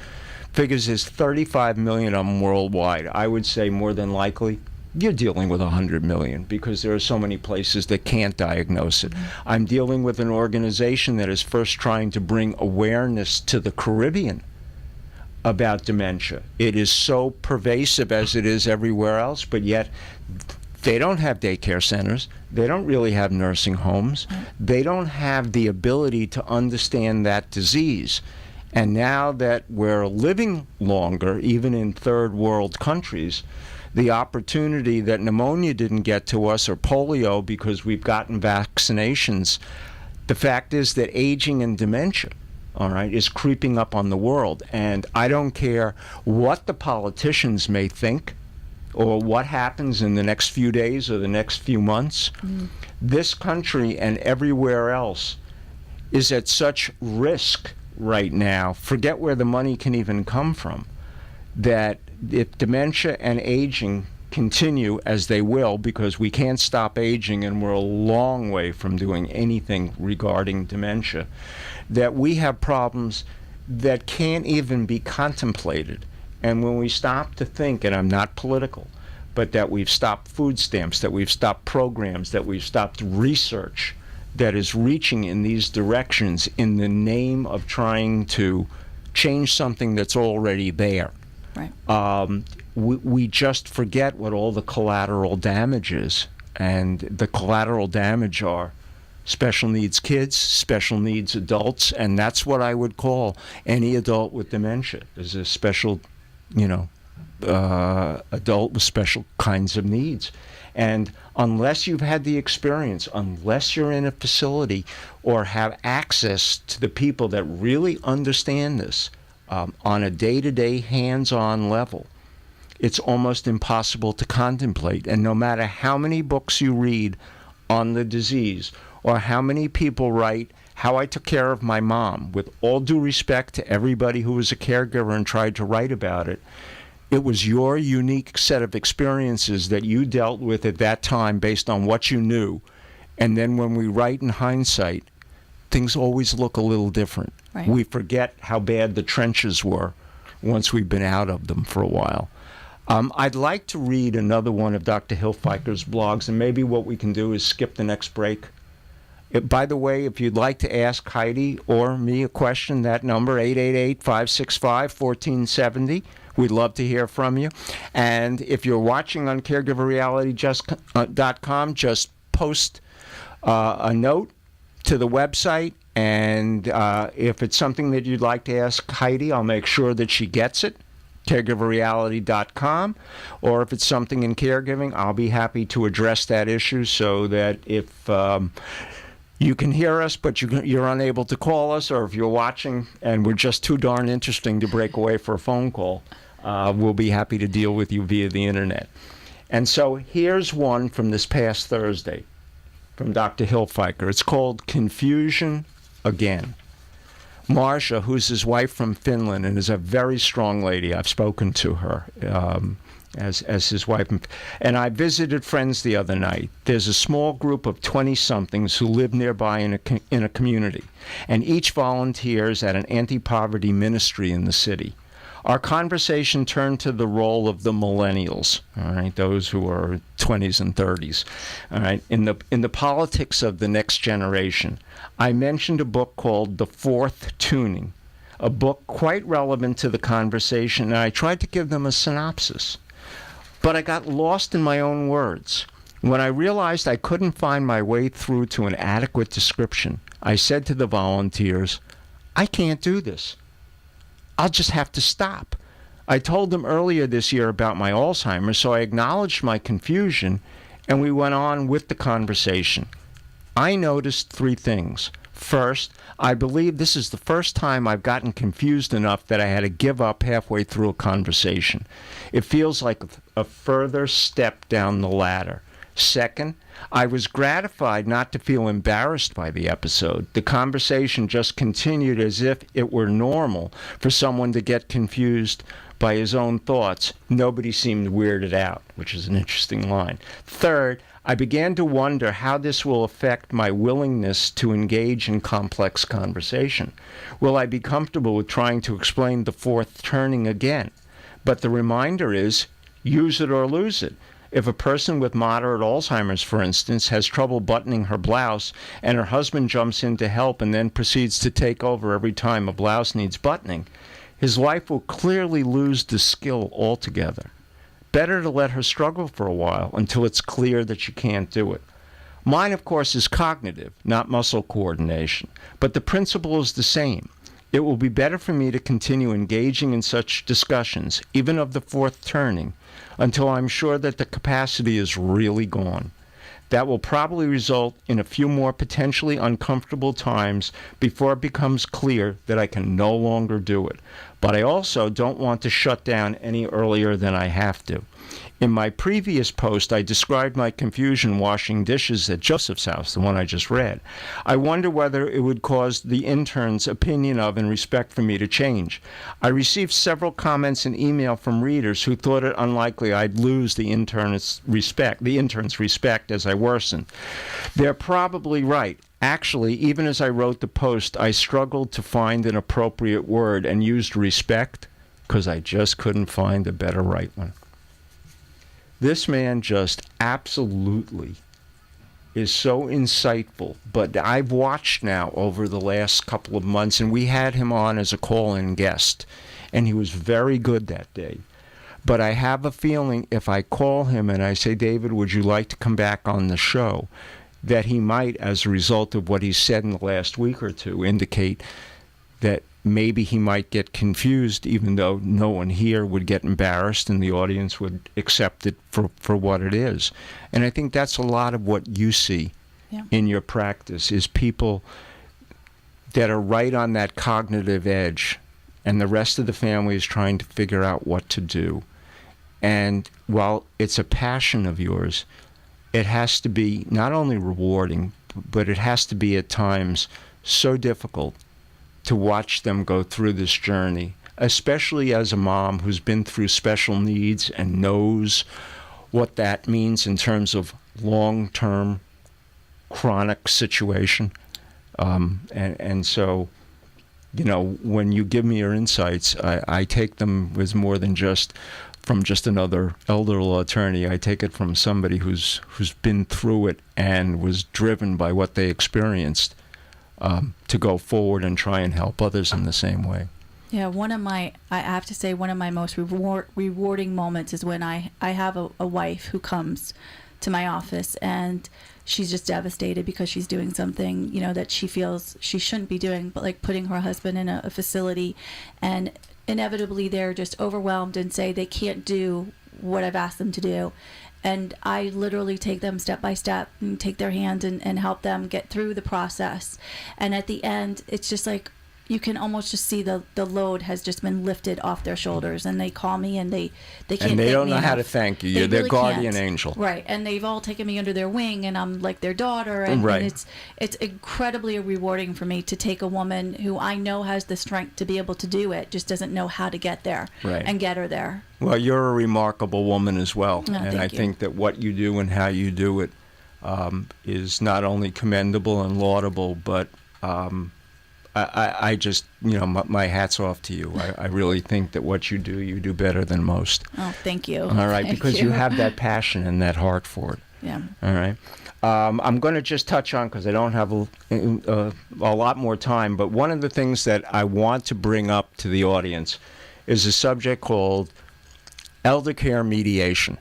Speaker 2: figures there's 35 million of them worldwide. I would say more than likely you're dealing with 100 million, because there are so many places that can't diagnose it. I'm dealing with an organization that is first trying to bring awareness to the Caribbean about dementia. It is so pervasive as it is everywhere else, but yet they don't have daycare centers. They don't really have nursing homes. They don't have the ability to understand that disease. And now that we're living longer, even in third world countries, the opportunity that pneumonia didn't get to us, or polio, because we've gotten vaccinations, the fact is that aging and dementia, all right, is creeping up on the world. And I don't care what the politicians may think, or what happens in the next few days or the next few months. This country and everywhere else is at such risk right now, forget where the money can even come from, that if dementia and aging continue, as they will, because we can't stop aging and we're a long way from doing anything regarding dementia, that we have problems that can't even be contemplated. And when we stop to think, and I'm not political, but that we've stopped food stamps, that we've stopped programs, that we've stopped research that is reaching in these directions in the name of trying to change something that's already there.
Speaker 3: Right.
Speaker 2: We just forget what all the collateral damage is. And the collateral damage are special needs kids, special needs adults, and that's what I would call any adult with dementia, is a special, adult with special kinds of needs. And unless you've had the experience, unless you're in a facility or have access to the people that really understand this on a day-to-day, hands-on level, it's almost impossible to contemplate. And no matter how many books you read on the disease, or how many people write how I took care of my mom, with all due respect to everybody who was a caregiver and tried to write about it, it was your unique set of experiences that you dealt with at that time based on what you knew. And then when we write in hindsight, things always look a little different.
Speaker 3: Right.
Speaker 2: We forget how bad the trenches were once we've been out of them for a while. I'd like to read another one of Dr. Hilfiker's blogs, and maybe what we can do is skip the next break. By the way, if you'd like to ask Heidi or me a question, that number, 888-565-1470. We'd love to hear from you. And if you're watching on CareGiverReality.com, just post a note to the website. And if it's something that you'd like to ask Heidi, I'll make sure that she gets it. CareGiverReality.com. Or if it's something in caregiving, I'll be happy to address that issue, so that if you can hear us, but you're unable to call us, or if you're watching and we're just too darn interesting to break away for a phone call, we'll be happy to deal with you via the internet. And so here's one from this past Thursday from Dr. Hilfiker. It's called Confusion Again. Marcia, who's his wife from Finland and is a very strong lady, I've spoken to her as his wife, and I visited friends the other night. There's a small group of 20-somethings who live nearby in a community, and each volunteers at an anti-poverty ministry in the city. Our conversation turned to the role of the millennials, all right, those who are 20s and 30s, all right, in the politics of the next generation. I mentioned a book called The Fourth Tuning, a book quite relevant to the conversation, and I tried to give them a synopsis. But I got lost in my own words. When I realized I couldn't find my way through to an adequate description, I said to the volunteers, I can't do this. I'll just have to stop. I told them earlier this year about my Alzheimer's, so I acknowledged my confusion, and we went on with the conversation. I noticed 3 things. First, I believe this is the first time I've gotten confused enough that I had to give up halfway through a conversation. It feels like a further step down the ladder. Second, I was gratified not to feel embarrassed by the episode. The conversation just continued as if it were normal for someone to get confused by his own thoughts. Nobody seemed weirded out, which is an interesting line. Third, I began to wonder how this will affect my willingness to engage in complex conversation. Will I be comfortable with trying to explain the fourth turning again? But the reminder is, use it or lose it. If a person with moderate Alzheimer's, for instance, has trouble buttoning her blouse and her husband jumps in to help and then proceeds to take over every time a blouse needs buttoning, his wife will clearly lose the skill altogether. Better to let her struggle for a while until it's clear that she can't do it. Mine, of course, is cognitive, not muscle coordination, but the principle is the same. It will be better for me to continue engaging in such discussions, even of the fourth turning, until I'm sure that the capacity is really gone. That will probably result in a few more potentially uncomfortable times before it becomes clear that I can no longer do it. But I also don't want to shut down any earlier than I have to. In my previous post, I described my confusion washing dishes at Joseph's house, the one I just read. I wonder whether it would cause the intern's opinion of and respect for me to change. I received several comments and email from readers who thought it unlikely I'd lose the intern's respect as I worsened. They're probably right. Actually, even as I wrote the post, I struggled to find an appropriate word and used respect because I just couldn't find a better right one. This man just absolutely is so insightful. But I've watched now over the last couple of months, and we had him on as a call-in guest, and he was very good that day. But I have a feeling if I call him and I say, David, would you like to come back on the show, that he might, as a result of what he said in the last week or two, indicate that maybe he might get confused, even though no one here would get embarrassed and the audience would accept it for what it is. And I think that's a lot of what you see in your practice, is people that are right on that cognitive edge, and the rest of the family is trying to figure out what to do. And while it's a passion of yours, it has to be not only rewarding, but it has to be at times so difficult to watch them go through this journey, especially as a mom who's been through special needs and knows what that means in terms of long-term chronic situation. And so, you know, when you give me your insights, I take them as more than just from just another elder law attorney. I take it from somebody who's been through it and was driven by what they experienced, to go forward and try and help others in the same way.
Speaker 3: Yeah, I have to say, one of my most rewarding moments is when I have a wife who comes to my office and she's just devastated because she's doing something, you know, that she feels she shouldn't be doing, but like putting her husband in a facility, and inevitably they're just overwhelmed and say they can't do what I've asked them to do. And I literally take them step by step and take their hand and help them get through the process. And at the end, it's just like, you can almost just see the load has just been lifted off their shoulders, and they call me and they can't. And
Speaker 2: they don't know how to thank you. You're their guardian angel.
Speaker 3: Right. And they've all taken me under their wing, and I'm like their daughter. And,
Speaker 2: right.
Speaker 3: And it's incredibly rewarding for me to take a woman who I know has the strength to be able to do it, just doesn't know how to get there,
Speaker 2: right,
Speaker 3: and get her there.
Speaker 2: Well, you're a remarkable woman as well.
Speaker 3: Oh,
Speaker 2: and I think that what you do and how you do it is not only commendable and laudable, but I just, you know, my hat's off to you. I really think that what you do better than most.
Speaker 3: Oh, thank you.
Speaker 2: All right,
Speaker 3: Thank
Speaker 2: because you have that passion and that heart for it.
Speaker 3: Yeah.
Speaker 2: All right. I'm going to just touch on, because I don't have a lot more time, but one of the things that I want to bring up to the audience is a subject called Elder Care Mediation.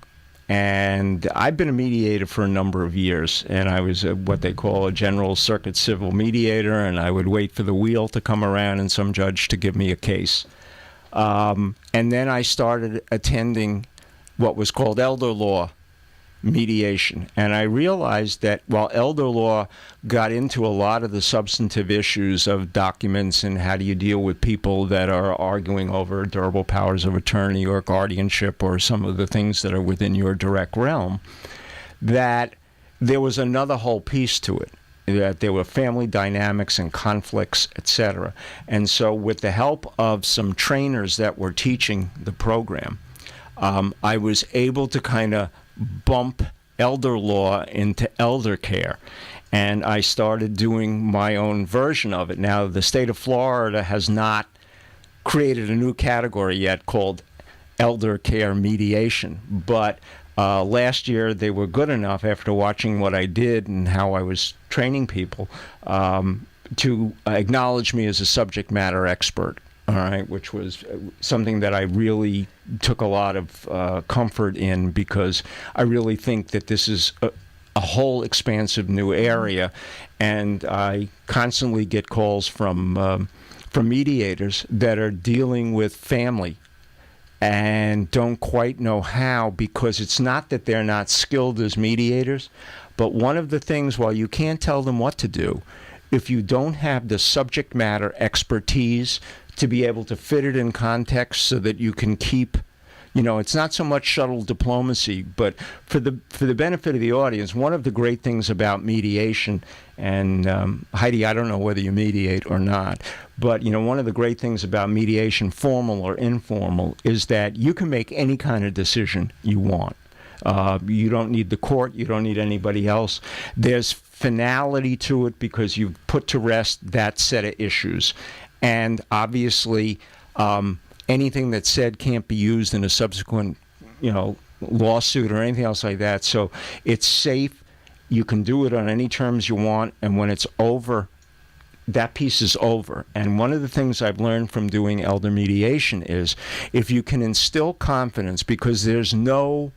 Speaker 2: And I've been a mediator for a number of years, and I was what they call a general circuit civil mediator, and I would wait for the wheel to come around and some judge to give me a case. And then I started attending what was called elder law mediation. And I realized that while elder law got into a lot of the substantive issues of documents and how do you deal with people that are arguing over durable powers of attorney or guardianship or some of the things that are within your direct realm, that there was another whole piece to it, that there were family dynamics and conflicts, etc. And so with the help of some trainers that were teaching the program, I was able to kind of bump elder law into elder care. And I started doing my own version of it. Now, the state of Florida has not created a new category yet called Elder Care Mediation, but last year they were good enough, after watching what I did and how I was training people, to acknowledge me as a subject matter expert, all right, which was something that I really took a lot of comfort in, because I really think that this is a whole expansive new area, and I constantly get calls from mediators that are dealing with family and don't quite know how, because it's not that they're not skilled as mediators, but one of the things, while you can't tell them what to do, if you don't have the subject matter expertise to be able to fit it in context so that you can keep, it's not so much shuttle diplomacy, but for the benefit of the audience, one of the great things about mediation, and Heidi, I don't know whether you mediate or not, but one of the great things about mediation, formal or informal, is that you can make any kind of decision you want. You don't need the court, you don't need anybody else. There's finality to it because you've put to rest that set of issues. And obviously, anything that's said can't be used in a subsequent, lawsuit or anything else like that. So it's safe. You can do it on any terms you want, and when it's over, that piece is over. And one of the things I've learned from doing elder mediation is, if you can instill confidence, because there's no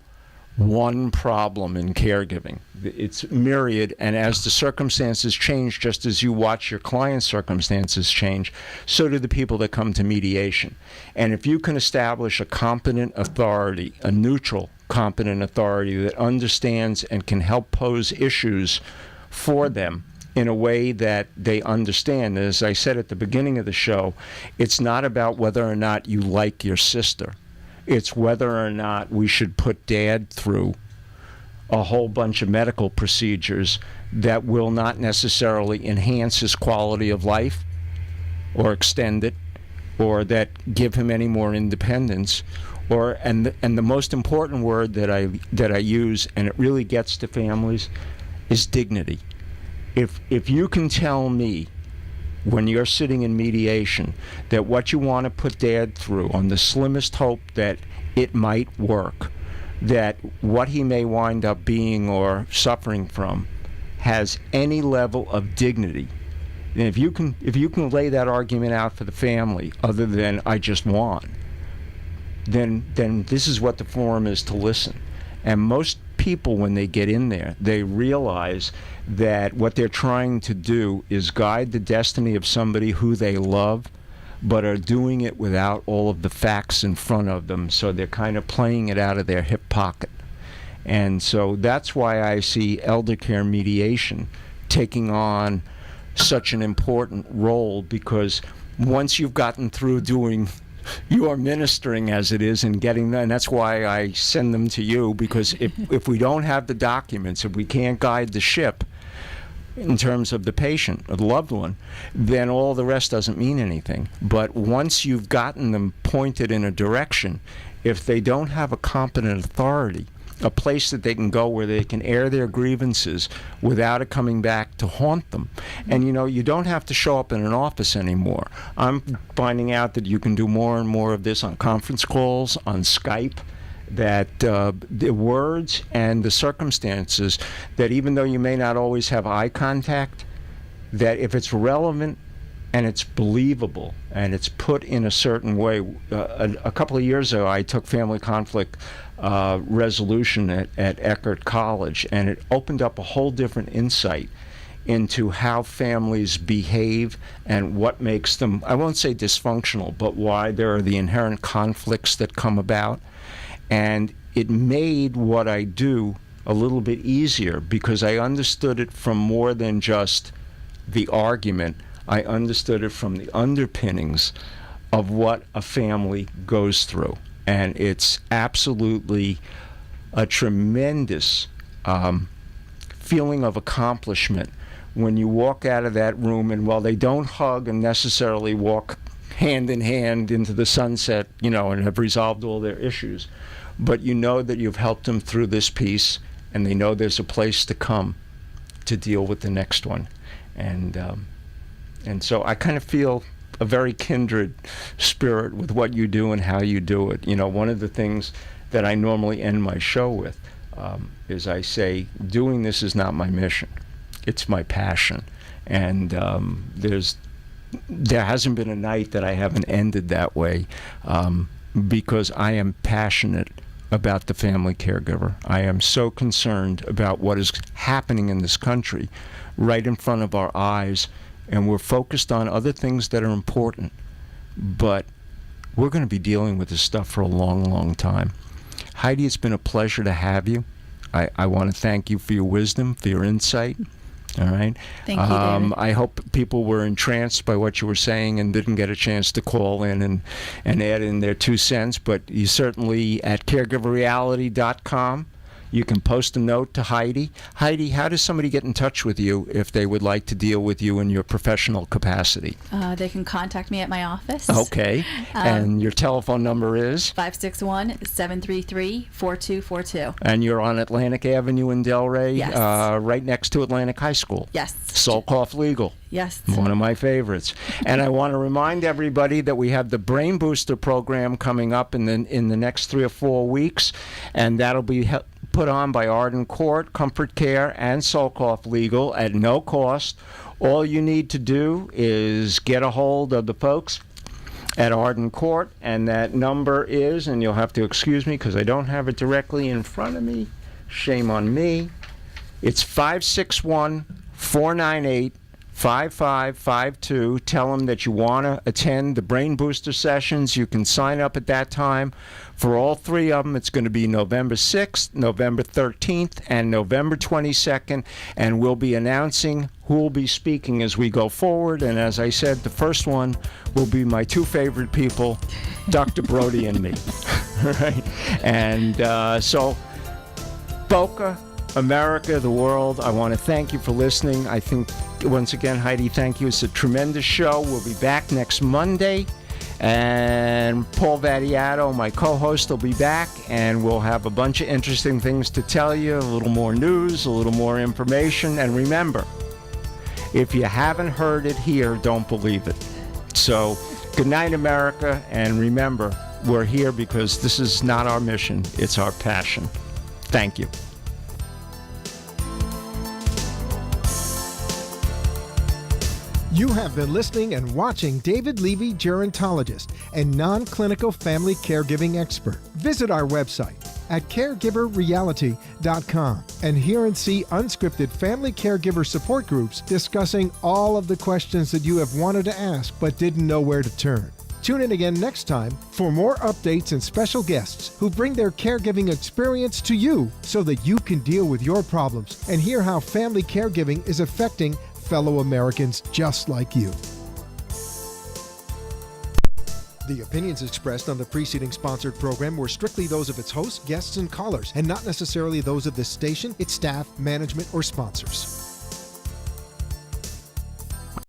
Speaker 2: one problem in caregiving. It's myriad, and as the circumstances change, just as you watch your client's circumstances change, so do the people that come to mediation. And if you can establish a competent authority, a neutral competent authority that understands and can help pose issues for them in a way that they understand, as I said at the beginning of the show, it's not about whether or not you like your sister. It's whether or not we should put Dad through a whole bunch of medical procedures that will not necessarily enhance his quality of life or extend it, or that give him any more independence, and the most important word that I use, and it really gets to families, is dignity. If you can tell me, when you're sitting in mediation, that what you want to put Dad through, on the slimmest hope that it might work, that what he may wind up being or suffering from has any level of dignity, and if you can lay that argument out for the family, other than I just want, then this is what the forum is to listen. And most people, when they get in there, they realize that what they're trying to do is guide the destiny of somebody who they love, but are doing it without all of the facts in front of them, so they're kind of playing it out of their hip pocket. And so that's why I see elder care mediation taking on such an important role, because once you've gotten through doing your ministering, as it is, and getting them, and that's why I send them to you, because if we don't have the documents, if we can't guide the ship in terms of the patient or the loved one, then all the rest doesn't mean anything. But once you've gotten them pointed in a direction, if they don't have a competent authority, a place that they can go where they can air their grievances without it coming back to haunt them. And you don't have to show up in an office anymore. I'm finding out that you can do more and more of this on conference calls, on Skype, that the words and the circumstances, that even though you may not always have eye contact, that if it's relevant and it's believable and it's put in a certain way. A couple of years ago, I took family conflict resolution at Eckerd College, and it opened up a whole different insight into how families behave and what makes them, I won't say dysfunctional, but why there are the inherent conflicts that come about. And it made what I do a little bit easier, because I understood it from more than just the argument. I understood it from the underpinnings of what a family goes through. And it's absolutely a tremendous feeling of accomplishment when you walk out of that room, and while they don't hug and necessarily walk hand in hand into the sunset, and have resolved all their issues, but you know that you've helped them through this piece, and they know there's a place to come to deal with the next one. And so I kind of feel a very kindred spirit with what you do and how you do it. One of the things that I normally end my show with is I say, doing this is not my mission. It's my passion. And there hasn't been a night that I haven't ended that way, because I am passionate about the family caregiver. I am so concerned about what is happening in this country right in front of our eyes, and we're focused on other things that are important, but we're going to be dealing with this stuff for a long, long time. Heidi, it's been a pleasure to have you. I want to thank you for your wisdom, for your insight. All right.
Speaker 3: Thank you, David.
Speaker 2: I hope people were entranced by what you were saying and didn't get a chance to call in and add in their 2 cents, but you certainly, at CareGiverReality.com, you can post a note to Heidi. Heidi, how does somebody get in touch with you if they would like to deal with you in your professional capacity?
Speaker 3: They can contact me at my office.
Speaker 2: Okay. And your telephone number is?
Speaker 3: 561-733-4242.
Speaker 2: And you're on Atlantic Avenue in Delray,
Speaker 3: Yes.
Speaker 2: Right next to Atlantic High School.
Speaker 3: Yes.
Speaker 2: Solkoff Legal.
Speaker 3: Yes.
Speaker 2: One of my favorites. And I want to remind everybody that we have the Brain Booster program coming up in the next 3 or 4 weeks, and that'll be put on by Arden Court, Comfort Care, and Solkoff Legal at no cost. All you need to do is get a hold of the folks at Arden Court, and that number is, and you'll have to excuse me because I don't have it directly in front of me. Shame on me. It's 561-498-5552. Tell them that you want to attend the Brain Booster sessions. You can sign up at that time. For all 3 of them, it's going to be November 6th, November 13th, and November 22nd, and we'll be announcing who will be speaking as we go forward. And as I said, the first one will be my 2 favorite people, Dr. Brody and me. All right? And so, Boca, America, the world, I want to thank you for listening. I think, once again, Heidi, thank you. It's a tremendous show. We'll be back next Monday. And Paul Vattiato, my co-host, will be back, and we'll have a bunch of interesting things to tell you, a little more news, a little more information. And remember, if you haven't heard it here, don't believe it. So, good night, America, and remember, we're here because this is not our mission, it's our passion. Thank you.
Speaker 1: You have been listening and watching David Levy, gerontologist and non-clinical family caregiving expert. Visit our website at CareGiverReality.com and hear and see unscripted family caregiver support groups discussing all of the questions that you have wanted to ask but didn't know where to turn. Tune in again next time for more updates and special guests who bring their caregiving experience to you so that you can deal with your problems and hear how family caregiving is affecting fellow Americans just like you. The opinions expressed on the preceding sponsored program were strictly those of its hosts, guests, and callers, and not necessarily those of this station, its staff, management, or sponsors.